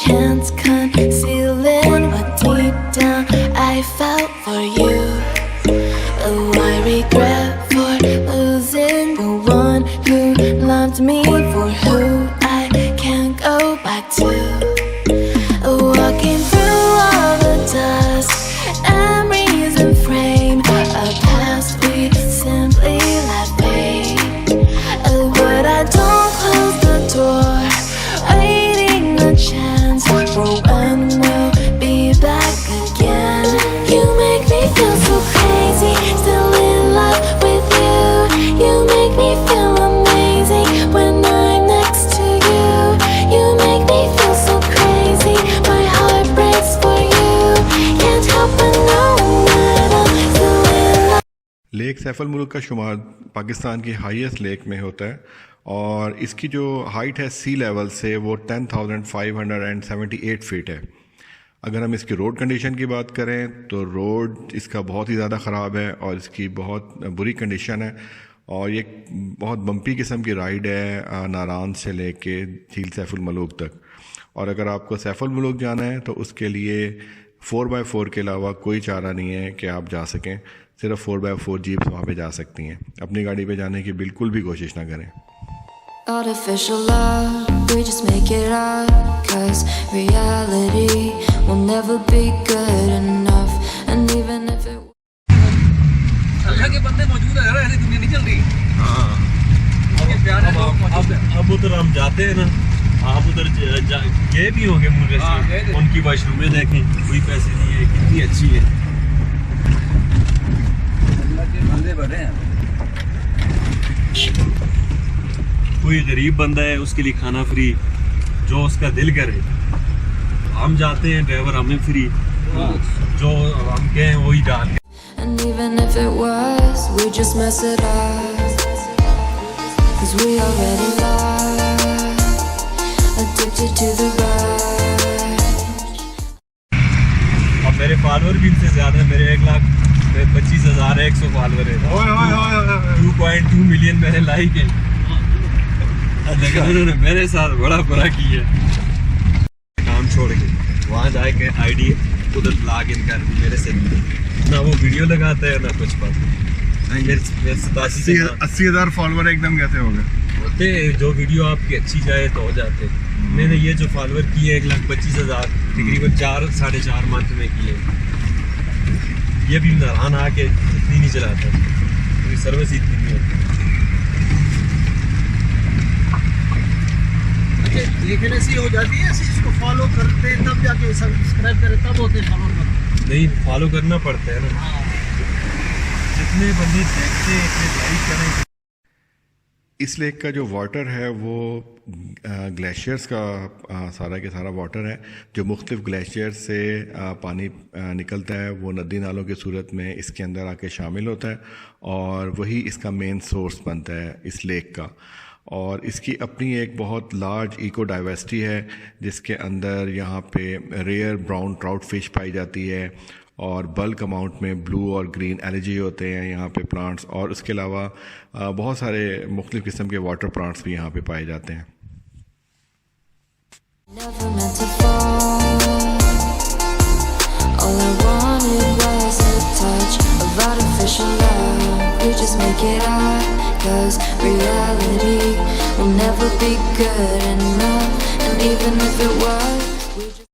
chance concealing what deep down I felt for you. Oh, I regret for losing the one who loved me, for who I can't go back to. Walking through all the dust, memories and frame, a past we simply let fade. Oh, but I don't close the door, waiting a chance for when we'll be back again. You make me feel so crazy, still in love with you. You make me feel amazing when I'm next to you. You make me feel so crazy, my heart breaks for you. Can't help but knowing that I'm still in love. Lake Saif ul Mulk का शुमार पाकिस्तान की highest lake में होता है और इसकी जो height है सी लेवल से वो 10,578 फीट है। अगर हम इसकी रोड कंडीशन की बात करें तो रोड इसका बहुत ही ज़्यादा ख़राब है और इसकी बहुत बुरी कंडीशन है और ये बहुत बम्पी किस्म की राइड है नारान से लेके झील सैफ उल मलूक तक। और अगर आपको सैफ उल मलूक जाना है तो उसके लिए 4x4 के अलावा कोई चारा नहीं है कि आप जा सकें, सिर्फ 4x4 जीप्स वहाँ पे जा सकती हैं। अपनी गाड़ी पे जाने की बिल्कुल भी कोशिश ना करें। Artificial love, we just make it up, 'cause reality will never be good enough. And even if it अल्लाह के बंदे मौजूद है, ऐसी दुनिया नहीं चल रही। हाँ, अब उधर हम जाते हैं ना, आप उधर गए भी होंगे मुझे से, उनकी वाशरूमें देखें, कोई पैसे नहीं है, कितनी अच्छी है। अल्लाह के बंदे बड़े हैं। कोई गरीब बंदा है उसके लिए खाना फ्री, जो उसका दिल करे। हम जाते हैं, ड्राइवर हमें फ्री, जो हम कहें वही डाल। And even if it was, we just mess it up, 'cause we already lost, addicted to the rush. अब मेरे फॉलोअर भी इनसे ज़्यादा है, मेरे 1,25,100 फॉलोअर है। 2.2 मिलियन मेरे लाइक हैं। लेकिन उन्होंने मेरे साथ बड़ा बुरा किया, काम छोड़ के वहाँ जाके आईडी उधर लॉग इन कर दी मेरे से। ना वो वीडियो लगाता है ना कुछ बात। मेरे 80,000 फॉलोअर एकदम कैसे हो गए? होते जो वीडियो आपकी अच्छी जाए तो हो जाते। मैंने ये जो फॉलोअर किए 1,25,000 तकरीबन 4-4.5 मंथ में किए। ये भी नारान आके इतनी नहीं चलाता, पूरी सर्विस इतनी नहीं होती। लेकिन ऐसी हो जाती है, इसको फॉलो करते तब जाके सब्सक्राइब करें तब होते फॉलो करते नहीं, फॉलो करना पड़ता है ना। जितने बंदे देखते हैं इतने लाइक करें। इस लेक का जो वाटर है वो ग्लेशियर्स का सारा के सारा वाटर है, जो मुख्तलिफ ग्लेशियर से पानी निकलता है, वो नदी नालों की सूरत में इसके अंदर आके शामिल होता है और वही इसका मेन सोर्स बनता है इस लेक का। और इसकी अपनी एक बहुत लार्ज इको डाइवर्सिटी है, जिसके अंदर यहाँ पे रेयर ब्राउन ट्राउट फिश पाई जाती है और बल्क अमाउंट में ब्लू और ग्रीन एलगी होते हैं यहाँ पे प्लांट्स, और उसके अलावा बहुत सारे मुख्तलिफ किस्म के वाटर प्लांट्स भी यहाँ पे पाए जाते हैं। Never meant to fall. All I wanted was a touch of artificial love. We just make it up, 'cause reality will never be good enough. And even if it was, we just...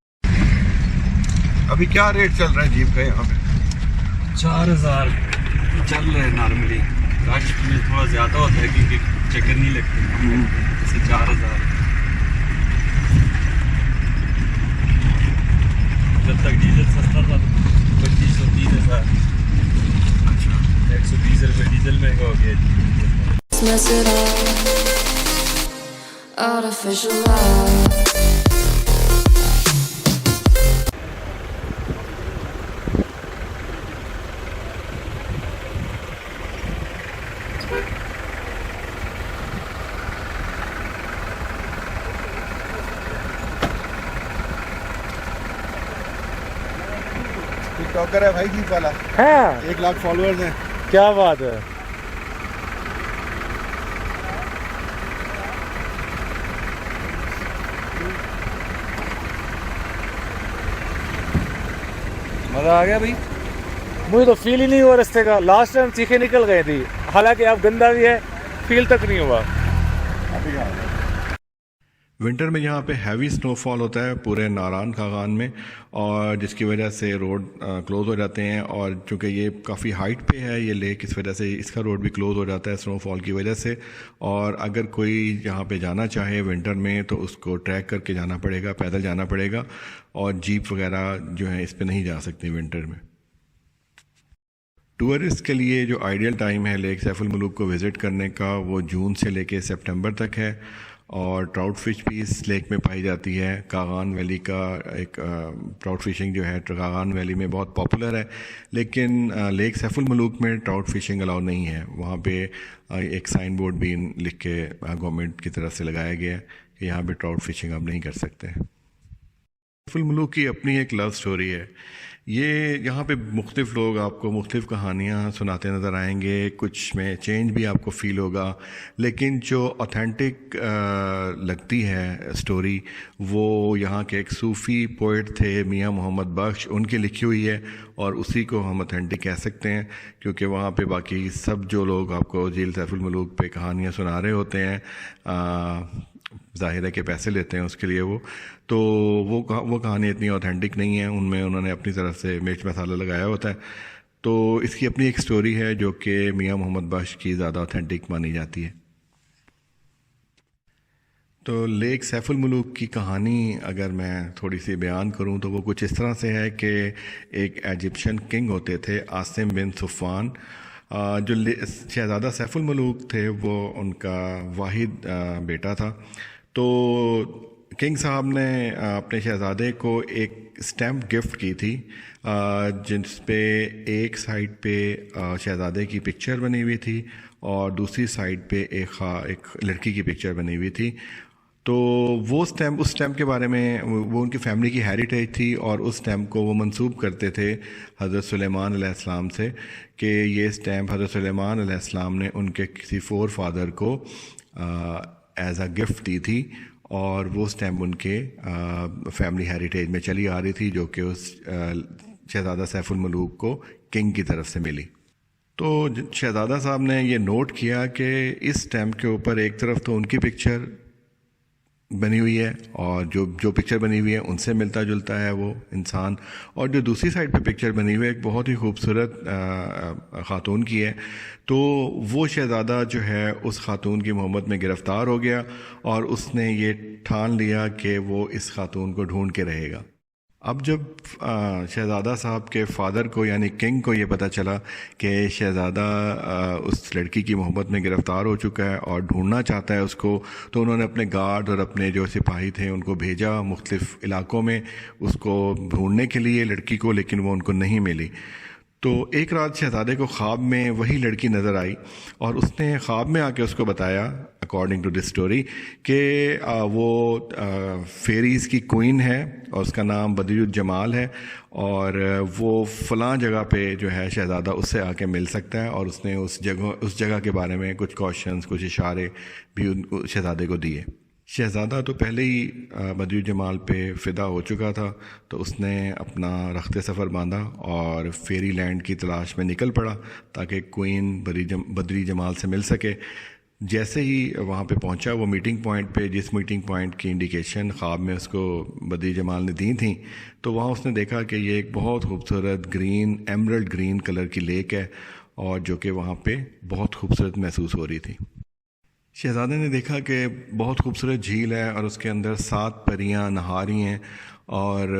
अभी क्या rate चल रहा है jeep का यहाँ पे? 4,000 चल रहे हैं नॉर्मली। रश में थोड़ा ज़्यादा होता है क्योंकि चक्कर नहीं लगते, जैसे 4,000। जब तक डीजल सस्ता था 2,500-3,000। 120 रुपये डीजल महंगा हो गया। Mess it up, artificial love. TikToker है भाई जीप वाला है। 1 लाख फॉलोअर्स हैं। क्या बात है। मज़ा आ गया भाई. मुझे तो फील ही नहीं हुआ रस्ते का. लास्ट टाइम चीखें निकल गई थी, हालांकि अब गंदा भी है, फील तक नहीं हुआ. विंटर में यहाँ पे हैवी स्नोफॉल होता है पूरे नारान खागान में, और जिसकी वजह से रोड क्लोज़ हो जाते हैं. और चूँकि ये काफ़ी हाइट पे है ये लेक, इस वजह से इसका रोड भी क्लोज़ हो जाता है स्नोफॉल की वजह से. और अगर कोई यहाँ पे जाना चाहे विंटर में तो उसको ट्रैक करके जाना पड़ेगा, पैदल जाना पड़ेगा, और जीप वगैरह जो है इस पर नहीं जा सकती विंटर में. टूरिस्ट के लिए जो आइडियल टाइम है लेक सैफ उल मलूक को विज़िट करने का वो जून से लेके सितंबर तक है. और ट्राउट फिश भी इस लेक में पाई जाती है. कागान वैली का एक ट्राउट फिशिंग जो है कागान वैली में बहुत पॉपुलर है, लेकिन लेक सैफ उल मलूक में ट्राउट फिशिंग अलाउ नहीं है. वहाँ पे एक साइन बोर्ड भी लिख के गवर्नमेंट की तरफ से लगाया गया है कि यहाँ पे ट्राउट फिशिंग आप नहीं कर सकते. सैफ उल मलूक की अपनी एक लव स्टोरी है. ये यहाँ पे मुख्तलिफ़ लोग आपको मुख्तलिफ़ कहानियाँ सुनाते नज़र आएंगे, कुछ में चेंज भी आपको फ़ील होगा, लेकिन जो ऑथेंटिक लगती है स्टोरी वो यहाँ के एक सूफ़ी पोइट थे मियाँ मोहम्मद बख्श, उनकी लिखी हुई है, और उसी को हम ऑथेंटिक कह सकते हैं. क्योंकि वहाँ पे बाकी सब जो लोग आपको झील सैफ उल मलूक पे कहानियाँ सुना रहे होते हैं, ज़ाहिर है कि पैसे लेते हैं उसके लिए तो वो कहानी इतनी ऑथेंटिक नहीं है. उनमें उन्होंने अपनी तरफ से मिर्च मसाला लगाया होता है. तो इसकी अपनी एक स्टोरी है जो कि मियाँ मोहम्मद बख्श की ज़्यादा ऑथेंटिक मानी जाती है. तो लेक सैफ उल मलूक की कहानी अगर मैं थोड़ी सी बयान करूं तो वो कुछ इस तरह से है कि एक इजिप्शियन किंग होते थे आसिम बिन सुफ़ान. जो शहज़ादा सैफ उल मलूक थे वो उनका वाहिद बेटा था. तो किंग साहब ने अपने शहज़ादे को एक स्टैम्प गिफ्ट की थी जिस पे एक साइड पे शहज़ादे की पिक्चर बनी हुई थी और दूसरी साइड पे एक लड़की की पिक्चर बनी हुई थी. तो वो स्टैम्प, उस स्टैम्प के बारे में वो उनकी फैमिली की हेरिटेज थी, और उस स्टैम्प को वो मंसूब करते थे हज़रत सुलेमान अलैहिस्सलाम से कि ये स्टैम्प हज़रत सुलेमान अलैहिस्सलाम ने उनके किसी फोर फादर को एज अ गिफ्ट दी थी, और वो स्टैम्प उनके फैमिली हेरिटेज में चली आ रही थी जो कि उस शहज़ादा सैफ उल मलूक को किंग की तरफ से मिली. तो शहज़ादा साहब ने ये नोट किया कि इस स्टैम्प के ऊपर एक तरफ तो उनकी पिक्चर बनी हुई है और जो पिक्चर बनी हुई है उनसे मिलता जुलता है वो इंसान, और जो दूसरी साइड पे पिक्चर बनी हुई है एक बहुत ही खूबसूरत ख़ातून की है. तो वो शहज़ादा जो है उस ख़ातून की मोहब्बत में गिरफ़्तार हो गया और उसने ये ठान लिया कि वो इस ख़ातून को ढूंढ के रहेगा. अब जब शहज़ादा साहब के फ़ादर को यानी किंग को ये पता चला कि शहज़ादा उस लड़की की मोहब्बत में गिरफ़्तार हो चुका है और ढूंढना चाहता है उसको, तो उन्होंने अपने गार्ड और अपने जो सिपाही थे उनको भेजा मुख्तलिफ़ इलाक़ों में उसको ढूंढने के लिए लड़की को, लेकिन वो उनको नहीं मिली. तो एक रात शहज़ादे को ख्वाब में वही लड़की नज़र आई और उसने ख्वाब में आके उसको बताया अकॉर्डिंग टू दिस स्टोरी कि वो फेरीज़ की क्वीन है और उसका नाम बदरुल जमाल है, और वो फ़लाँ जगह पे जो है शहज़ादा उससे आके मिल सकता है. और उसने उस जगह के बारे में कुछ क्वेश्चंस, कुछ इशारे भी शहज़ादे को दिए. शहज़ादा तो पहले ही बदरुल जमाल पे फ़िदा हो चुका था, तो उसने अपना रख्ते सफ़र बांधा और फेरी लैंड की तलाश में निकल पड़ा ताकि क्वीन बदरी जमाल से मिल सके. जैसे ही वहाँ पे पहुँचा वो मीटिंग पॉइंट पे, जिस मीटिंग पॉइंट की इंडिकेशन ख्वाब में उसको बदरी जमाल ने दी थी, तो वहाँ उसने देखा कि ये एक बहुत खूबसूरत ग्रीन, एमरल्ड ग्रीन कलर की लेक है और जो कि वहाँ पे बहुत खूबसूरत महसूस हो रही थी. शहज़ादे ने देखा कि बहुत खूबसूरत झील है और उसके अंदर 7 परियां नहा रही हैं, और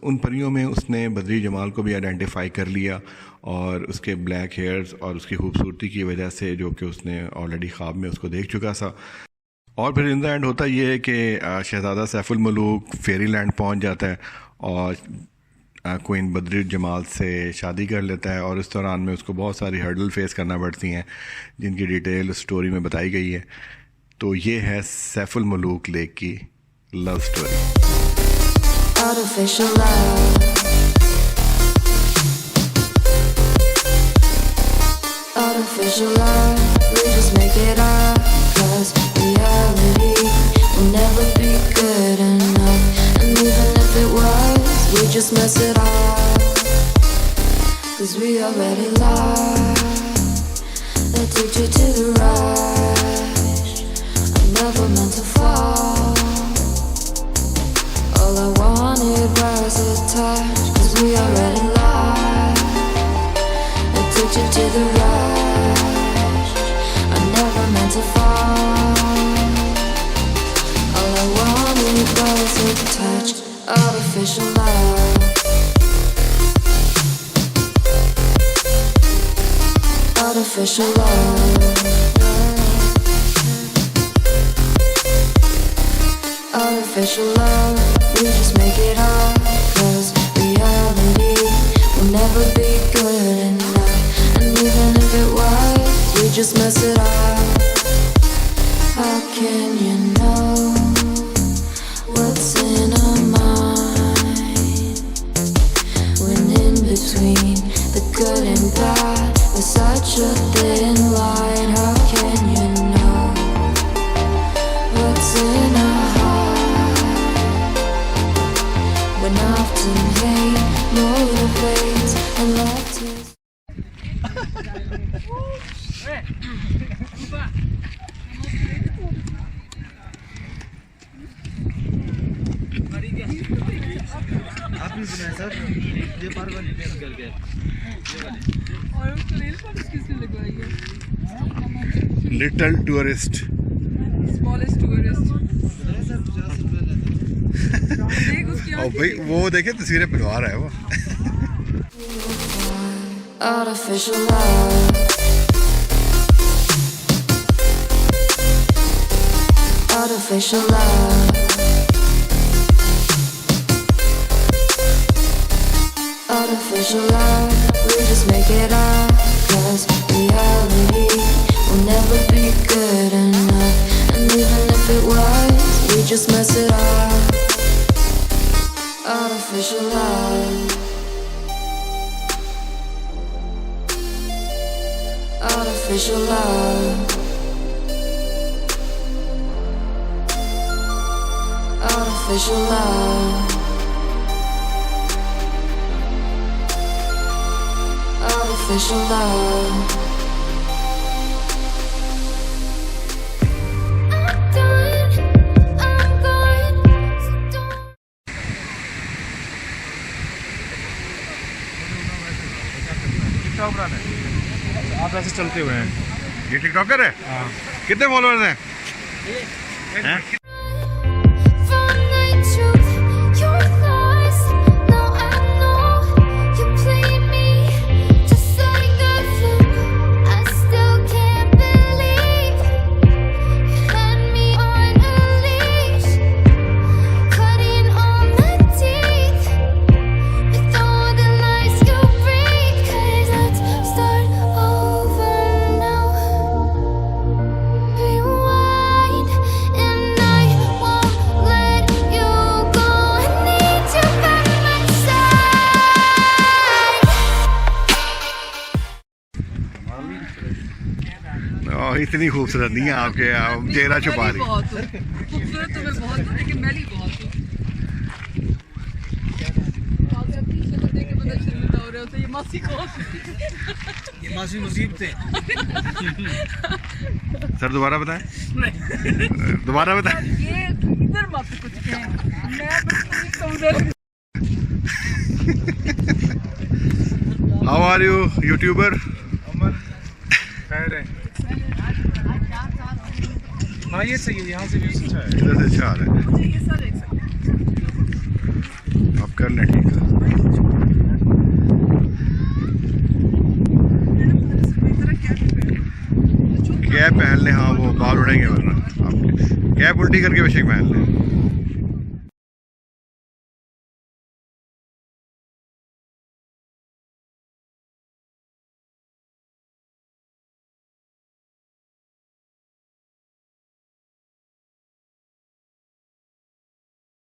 उन परियों में उसने बदरी जमाल को भी आइडेंटिफाई कर लिया, और उसके ब्लैक हेयर्स और उसकी खूबसूरती की वजह से जो कि उसने ऑलरेडी ख्वाब में उसको देख चुका था. और फिर इन द एंड होता ये है कि शहज़ादा सैफ उल मलूक फेरीलैंड पहुंच जाता है और क्वीन बदरुल जमाल से शादी कर लेता है, और इस दौरान में उसको बहुत सारी हर्डल फेस करना पड़ती हैं जिनकी डिटेल स्टोरी में बताई गई है. तो ये है सैफ उल मलूक लेक की love story. Artificial love. Artificial love. We just make it up, 'cause reality will never be good enough. And even if it was, we just mess it up. 'cause we already lied. Addicted to the rush, I never meant to fall. All I wanted was a touch, 'cause we already lied. Addicted to the rush, I never meant to fall. All I wanted was a touch, artificial love. Artificial love. Artificial love, we just make it up, 'cause reality will never be good enough. And even if it was, we just mess it up. How can you know what's in our mind, when in between the good and bad there's such a thin line? How can you know what's in our heart, when often hate motivates and love takes? आपने सुना है sir, ये पार वाली निकल गया। और उसको reel पर किसने लगवाई है? Little tourist. Smallest tourist. देख उसकी और भाई वो देखे तस्वीरें पिलवा रहा है वो। Artificial love. Artificial love. Artificial love, we just make it up, 'cause reality will never be good enough. And even if it was, we just mess it up. Artificial love. Artificial love. Artificial love. Artificial love. I'm done, I'm gone, so don't. TikTok बनाना है, आप ऐसे चलते हुए हैं। ये TikToker है? कितने फॉलोअर्स हैं? हैं? From the truth, your lies. Now I know you played me just like a fluke. I still can't believe you had me on a leash, cutting all my teeth with all the lies you breathe. 'Cause let's start over now. Rewind, and I won't let you go. I need you by my side. इतनी खूबसूरत नहीं है आपके, आप चेहरा छुपा रही। बहुत हो खूबसूरत तो मैं बहुत हूँ, लेकिन मैं नहीं बहुत हूँ। आगे अपनी शक्ल देख के बंदा शर्मिंदा हो रहा होता है, ये मासी कौन? ये मासी मुसीबतें। सर दोबारा बताएं। दोबारा बताएं। ये इधर मत कुछ कहें, मैं बस नहीं समझ। How are you YouTuber? खैर है। हाँ ये सही है, यहाँ से व्यूज़ अच्छा है। इधर से अच्छा आ रहा है। मुझे ये सब देख सकते हैं। आप कर लें, ठीक है। कैप पहन लें, हाँ वो बाल उड़ेंगे वरना। आप कैप उल्टी करके बेशक पहन लें।